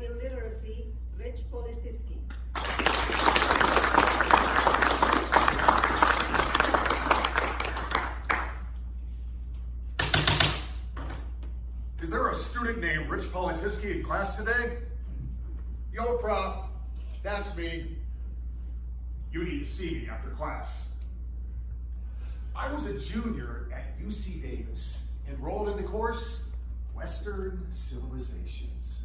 illiteracy, Rich Politiski. Is there a student named Rich Politiski in class today? Yo, Prof, that's me. You need to see me after class. I was a junior at UC Davis, enrolled in the course, Western Civilizations.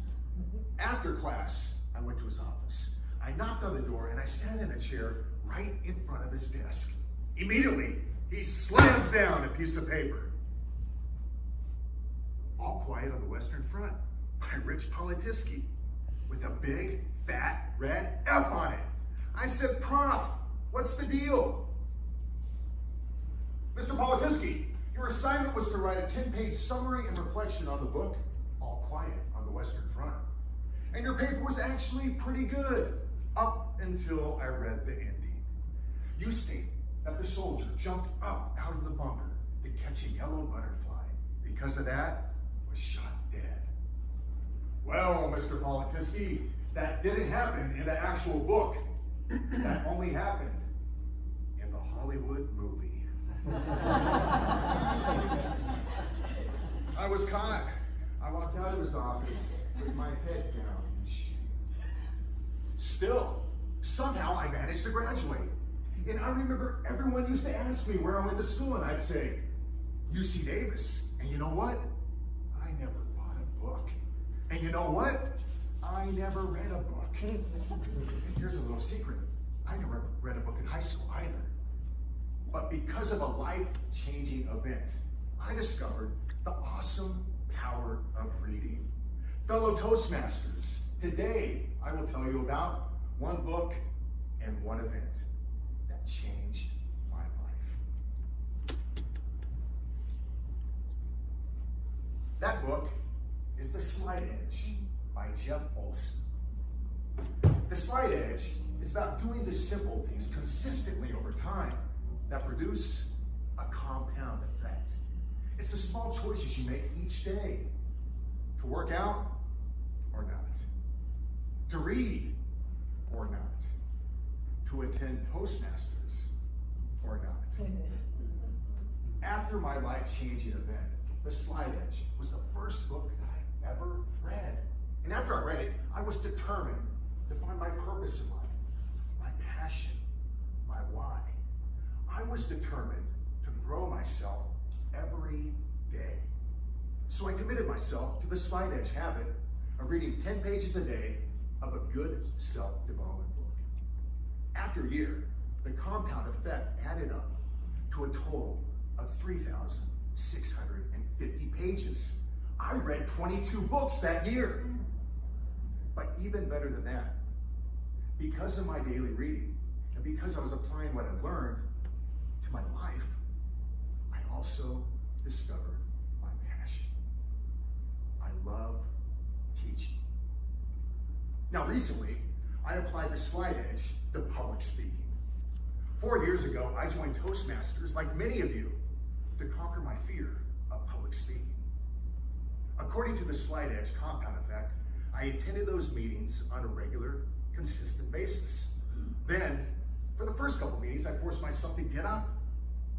After class, I went to his office. I knocked on the door and I sat in a chair right in front of his desk. Immediately, he slams down a piece of paper. All Quiet on the Western Front by Rich Politiski with a big, fat, red F on it. I said, Prof, what's the deal? Mr. Politiski, your assignment was to write a 10-page summary and reflection on the book, All Quiet on the Western Front. And your paper was actually pretty good, up until I read the ending. You state that the soldier jumped up out of the bunker to catch a yellow butterfly. Because of that, was shot dead. Well, Mr. Politiski, that didn't happen in the actual book. That only happened in the Hollywood movie. I was caught. I walked out of his office with my head down in shame. Still, somehow I managed to graduate. And I remember everyone used to ask me where I went to school, and I'd say, UC Davis. And you know what? I never bought a book. And you know what? I never read a book. And here's a little secret. I never read a book in high school either. But because of a life-changing event, I discovered the awesome power of reading. Fellow Toastmasters, today I will tell you about one book and one event that changed my life. That book is The Slight Edge by Jeff Olson. The Slight Edge is about doing the simple things consistently over time that produce a compound effect. It's the small choices you make each day to work out or not, to read or not, to attend Toastmasters or not. After my life-changing event, The Slight Edge was the first book that I ever read. And after I read it, I was determined to find my purpose in life, my passion, my why. I was determined to grow myself every day. So I committed myself to the Slight Edge habit of reading 10 pages a day of a good self-development book. After a year, the compound effect added up to a total of 3,650 pages. I read 22 books that year. But even better than that, because of my daily reading, and because I was applying what I learned to my life, I also discovered my passion. I love teaching. Now recently, I applied the Slight Edge to public speaking. 4 years ago, I joined Toastmasters, like many of you, to conquer my fear of public speaking. According to the Slight Edge compound effect, I attended those meetings on a regular, consistent basis. Then, for the first couple meetings, I forced myself to get up,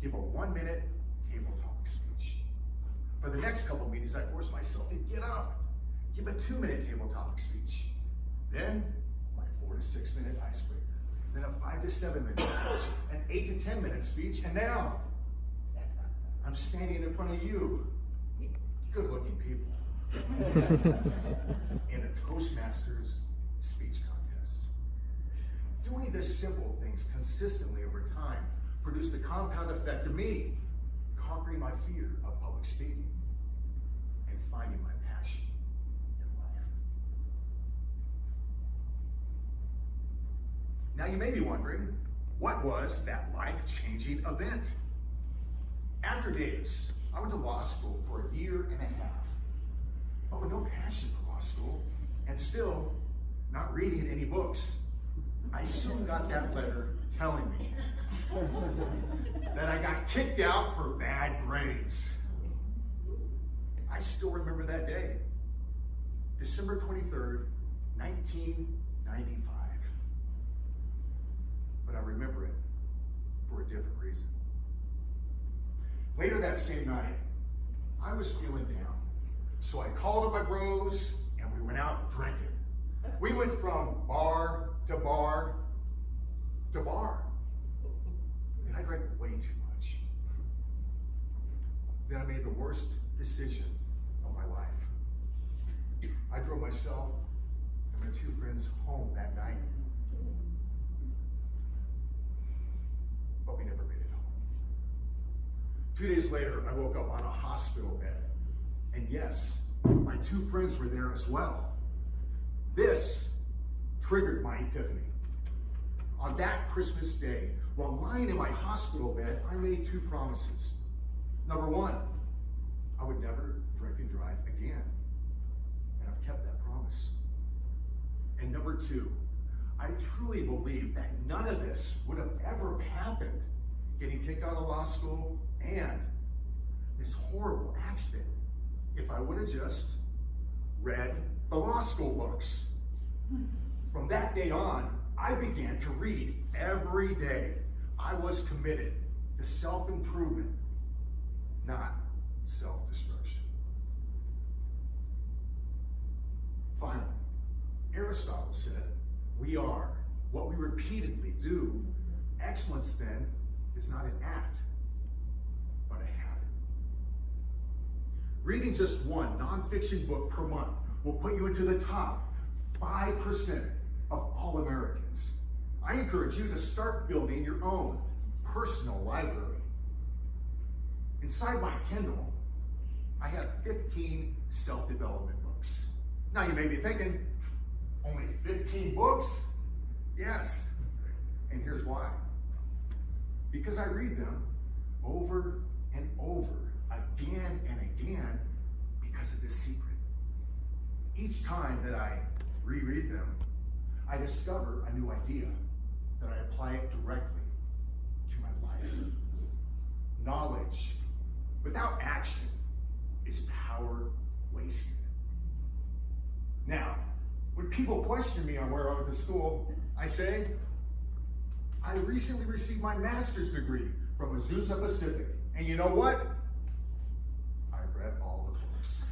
give a 1-minute table talk speech. For the next couple meetings, I forced myself to get up, give a 2-minute table talk speech. Then, my 4 to 6 minute icebreaker. Then a 5 to 7 minute speech, an 8 to 10 minute speech, and now, I'm standing in front of you, good-looking people, in a Toastmasters speech contest. Doing the simple things consistently over time produced the compound effect of me conquering my fear of public speaking and finding my passion in life. Now you may be wondering, what was that life-changing event? After Davis, I went to law school for a year and a half, but with no passion for law school, and still not reading any books. I soon got that letter telling me that I got kicked out for bad grades. I still remember that day, December 23rd, 1995. But I remember it for a different reason. Later that same night, I was feeling down. So I called up my bros and we went out drinking. We went from bar to bar to bar. And I drank way too much. Then I made the worst decision of my life. I drove myself and my two friends home that night. But we never made it home. 2 days later, I woke up on a hospital bed. And yes, my two friends were there as well. This triggered my epiphany. On that Christmas day, while lying in my hospital bed, I made two promises. Number one, I would never drink and drive again. And I've kept that promise. And number two, I truly believe that none of this would have ever happened, getting kicked out of law school and this horrible accident, if I would have just read the law school books. From that day on, I began to read every day. I was committed to self-improvement, not self-destruction. Finally, Aristotle said, we are what we repeatedly do. Excellence, then, is not an act, but a habit. Reading just one nonfiction book per month will put you into the top 5% of all Americans. I encourage you to start building your own personal library. Inside my Kindle, I have 15 self-development books. Now you may be thinking, only 15 books? Yes. And here's why. Because I read them over and over, again and again, because of this secret. Each time that I reread them, I discover a new idea, that I apply it directly to my life. Knowledge without action is power wasted. Now, when people question me on where I went to school, I say, I recently received my master's degree from Azusa Pacific. And you know what? I read all the books.